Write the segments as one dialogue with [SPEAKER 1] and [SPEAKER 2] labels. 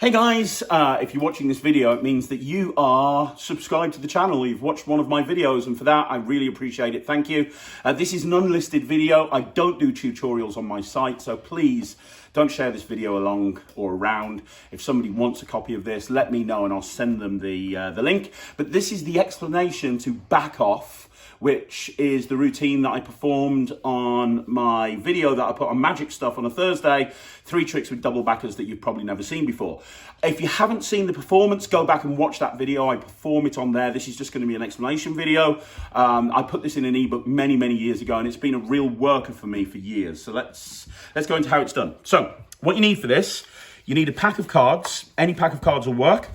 [SPEAKER 1] Hey guys, if you're watching this video, it means that you are subscribed to the channel. You've watched one of my videos, and for that, I really appreciate it. Thank you. This is an unlisted video. I don't do tutorials on my site, so please don't share this video along or around. If somebody wants a copy of this, let me know and I'll send them the link. But this is the explanation to back off, which is the routine that I performed on my video that I put on magic stuff on a Thursday, 3 tricks with double backers that you've probably never seen before. If you haven't seen the performance, go back and watch that video. I perform it on there. This is just going to be an explanation video. I put this in an ebook many, many years ago, and it's been a real worker for me for years. So let's go into how it's done. So what you need for this, you need a pack of cards. Any pack of cards will work.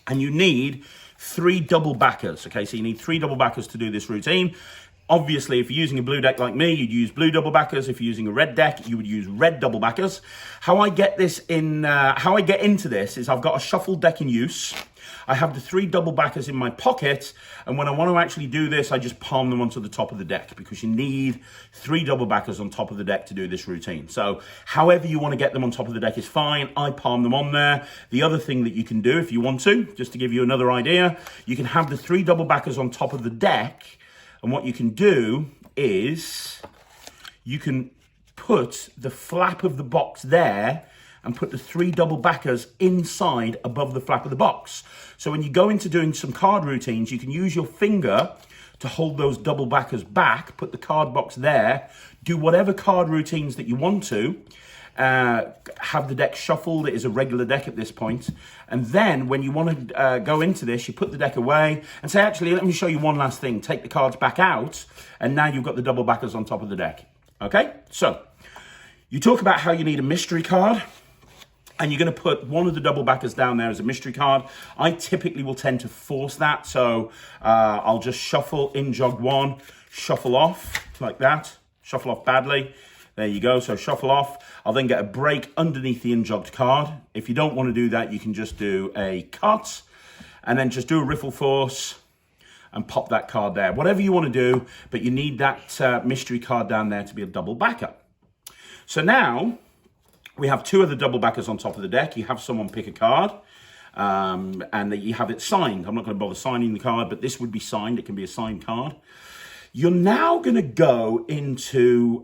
[SPEAKER 1] And you need 3 double backers. Okay, so you need 3 double backers to do this routine. Obviously, if you're using a blue deck like me, you'd use blue double backers. If you're using a red deck, you would use red double backers. How I get into this is I've got a shuffled deck in use. I have the 3 double backers in my pocket, and when I want to actually do this, I just palm them onto the top of the deck, because you need 3 double backers on top of the deck to do this routine. So however you want to get them on top of the deck is fine. I palm them on there. The other thing that you can do if you want to, just to give you another idea, you can have the 3 double backers on top of the deck, and what you can do is you can put the flap of the box there and put the 3 double backers inside above the flap of the box. So when you go into doing some card routines, you can use your finger to hold those double backers back, put the card box there, do whatever card routines that you want to, have the deck shuffled. It is a regular deck at this point. And then when you want to go into this, you put the deck away and say, actually, let me show you one last thing. Take the cards back out, and now you've got the double backers on top of the deck. Okay, so you talk about how you need a mystery card, and you're going to put one of the double backers down there as a mystery card. I typically will tend to force that, so I'll just shuffle in jog 1, shuffle off like that, shuffle off badly. There you go, so shuffle off. I'll then get a break underneath the in-jogged card. If you don't want to do that, you can just do a cut and then just do a riffle force and pop that card there. Whatever you want to do, but you need that mystery card down there to be a double backer. So now we have 2 of the double backers on top of the deck. You have someone pick a card, and you have it signed. I'm not going to bother signing the card, but this would be signed. It can be a signed card. You're now going to go into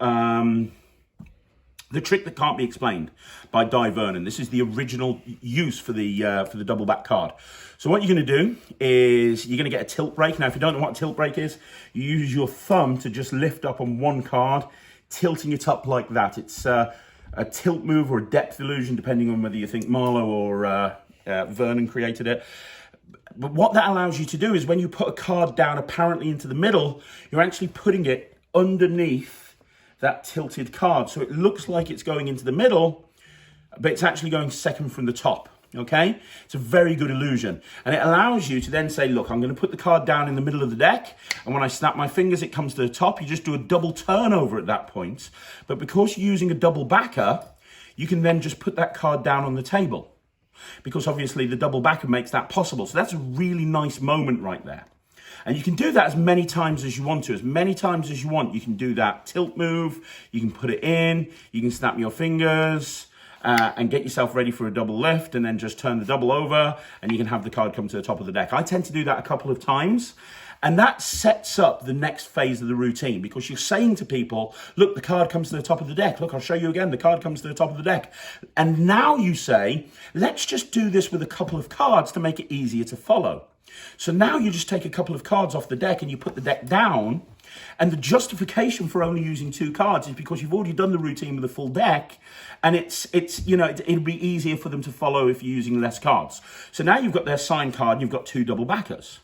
[SPEAKER 1] the trick that can't be explained by Di Vernon. This is the original use for the double back card. So what you're going to do is you're going to get a tilt break. Now, if you don't know what a tilt break is, you use your thumb to just lift up on one card, tilting it up like that. It's a tilt move or a depth illusion, depending on whether you think Marlowe or Vernon created it. But what that allows you to do is when you put a card down apparently into the middle, you're actually putting it underneath that tilted card. So it looks like it's going into the middle, but it's actually going second from the top, okay? It's a very good illusion. And it allows you to then say, look, I'm going to put the card down in the middle of the deck, and when I snap my fingers, it comes to the top. You just do a double turnover at that point. But because you're using a double backer, you can then just put that card down on the table, because obviously the double backer makes that possible. So that's a really nice moment right there. And you can do that as many times as you want to. As many times as you want, you can do that tilt move. You can put it in. You can snap your fingers and get yourself ready for a double lift, and then just turn the double over, and you can have the card come to the top of the deck. I tend to do that a couple of times. And that sets up the next phase of the routine, because you're saying to people, look, the card comes to the top of the deck. Look, I'll show you again. The card comes to the top of the deck. And now you say, let's just do this with a couple of cards to make it easier to follow. So now you just take a couple of cards off the deck and you put the deck down. And the justification for only using 2 cards is because you've already done the routine with a full deck, and it'll be easier for them to follow if you're using less cards. So now you've got their signed card and you've got 2 double backers.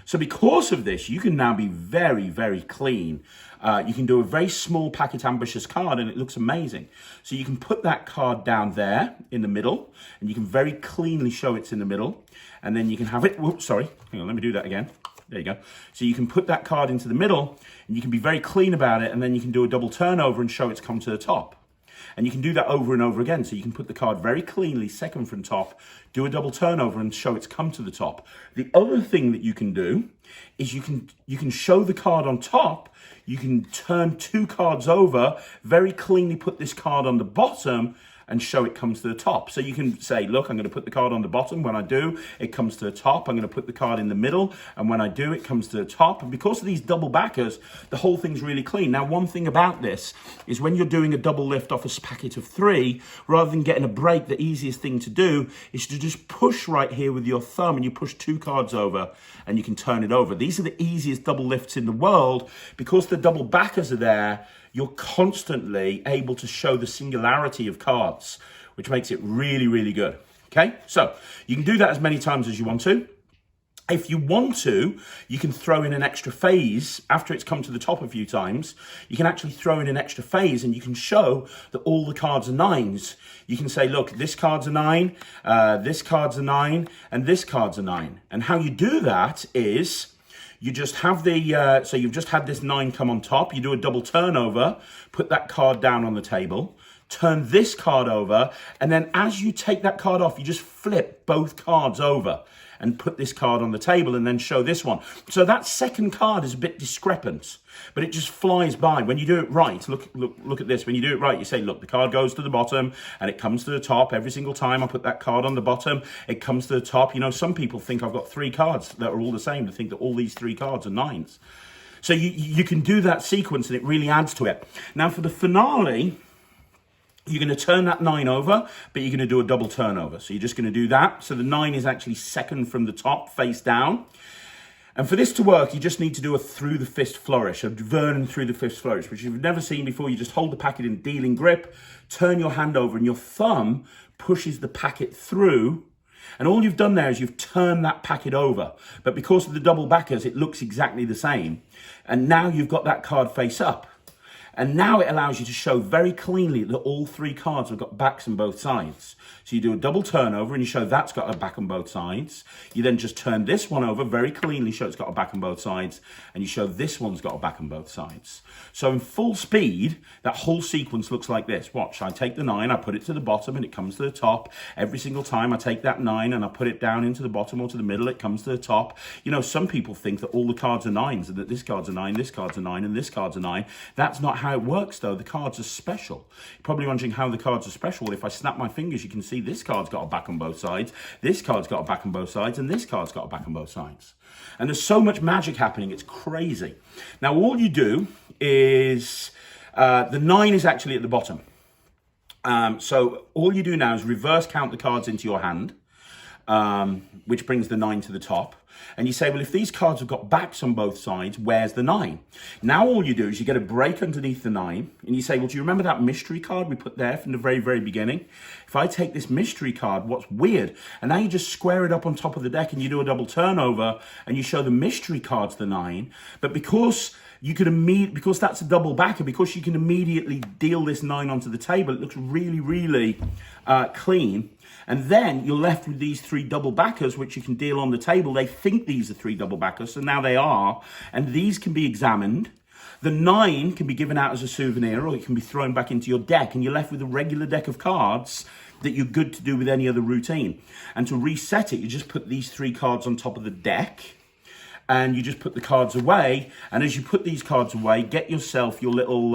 [SPEAKER 1] So because of this, you can now be very, very clean. You can do a very small packet ambitious card and it looks amazing. So you can put that card down there in the middle, and you can very cleanly show it's in the middle. And then you can have it, whoops, sorry, hang on, let me do that again. There you go. So you can put that card into the middle, and you can be very clean about it, and then you can do a double turnover and show it's come to the top. And you can do that over and over again. So you can put the card very cleanly second from top, do a double turnover and show it's come to the top. The other thing that you can do is you can show the card on top. You can turn 2 cards over, very cleanly put this card on the bottom, and show it comes to the top. So you can say, look, I'm going to put the card on the bottom. When I do, it comes to the top. I'm going to put the card in the middle, and when I do, it comes to the top. And because of these double backers, the whole thing's really clean. Now, one thing about this is when you're doing a double lift off a packet of 3, rather than getting a break, the easiest thing to do is to just push right here with your thumb, and you push 2 cards over, and you can turn it over. These are the easiest double lifts in the world. Because the double backers are there, you're constantly able to show the singularity of cards, which makes it really, really good. Okay, so you can do that as many times as you want to. If you want to, you can throw in an extra phase after it's come to the top a few times. You can actually throw in an extra phase, and you can show that all the cards are 9s. You can say, look, this card's a 9, this card's a 9, and this card's a 9. And how you do that is you just have the, so you've just had this 9 come on top. You do a double turnover, put that card down on the table, turn this card over, and then as you take that card off, you just flip both cards over and put this card on the table, and then show this one. So that second card is a bit discrepant, but it just flies by. When you do it right, look at this. When you do it right, you say, look, the card goes to the bottom and it comes to the top. Every single time I put that card on the bottom, it comes to the top. You know, some people think I've got 3 cards that are all the same. They think that all these 3 cards are 9s. So you can do that sequence, and it really adds to it. Now for the finale, you're going to turn that 9 over, but you're going to do a double turnover. So you're just going to do that. So the 9 is actually second from the top, face down. And for this to work, you just need to do a through the fist flourish, a Vernon through the fist flourish, which you've never seen before. You just hold the packet in dealing grip, turn your hand over, and your thumb pushes the packet through. And all you've done there is you've turned that packet over. But because of the double backers, it looks exactly the same. And now you've got that card face up. And now it allows you to show very cleanly that all 3 cards have got backs on both sides. So you do a double turnover and you show that's got a back on both sides. You then just turn this one over very cleanly, show it's got a back on both sides, and you show this one's got a back on both sides. So in full speed, that whole sequence looks like this. Watch, I take the 9, I put it to the bottom and it comes to the top. Every single time I take that 9 and I put it down into the bottom or to the middle, it comes to the top. You know, some people think that all the cards are 9s and that this card's a 9, this card's a 9, and this card's a 9. That's not how it works, though. The cards are special. You're probably wondering how the cards are special. Well, if I snap my fingers, you can see this card's got a back on both sides, this card's got a back on both sides, and this card's got a back on both sides. And there's so much magic happening, it's crazy. Now, all you do is, the 9 is actually at the bottom. So all you do now is reverse count the cards into your hand, which brings the 9 to the top. And you say, well, if these cards have got backs on both sides, where's the 9? Now all you do is you get a break underneath the 9, and you say, well, do you remember that mystery card we put there from the very, very beginning? If I take this mystery card, what's weird? And now you just square it up on top of the deck, and you do a double turnover, and you show the mystery card's the 9. But because you can because that's a double backer, because you can immediately deal this 9 onto the table, it looks really, really clean. And then you're left with these 3 double backers, which you can deal on the table. They think these are 3 double backers, so now they are. And these can be examined. The 9 can be given out as a souvenir, or it can be thrown back into your deck, and you're left with a regular deck of cards that you're good to do with any other routine. And to reset it, you just put these 3 cards on top of the deck, and you just put the cards away. And as you put these cards away, get yourself your little,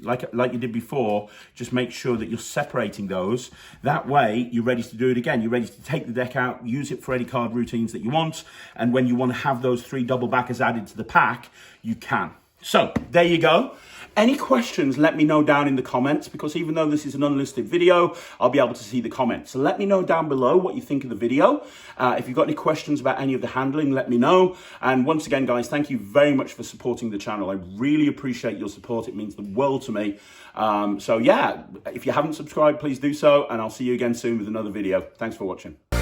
[SPEAKER 1] like you did before, just make sure that you're separating those. That way, you're ready to do it again. You're ready to take the deck out, use it for any card routines that you want. And when you want to have those 3 double backers added to the pack, you can. So, there you go. Any questions, let me know down in the comments, because even though this is an unlisted video, I'll be able to see the comments. So let me know down below what you think of the video. If you've got any questions about any of the handling, let me know. And once again, guys, thank you very much for supporting the channel. I really appreciate your support. It means the world to me. So yeah, if you haven't subscribed, please do so. And I'll see you again soon with another video. Thanks for watching.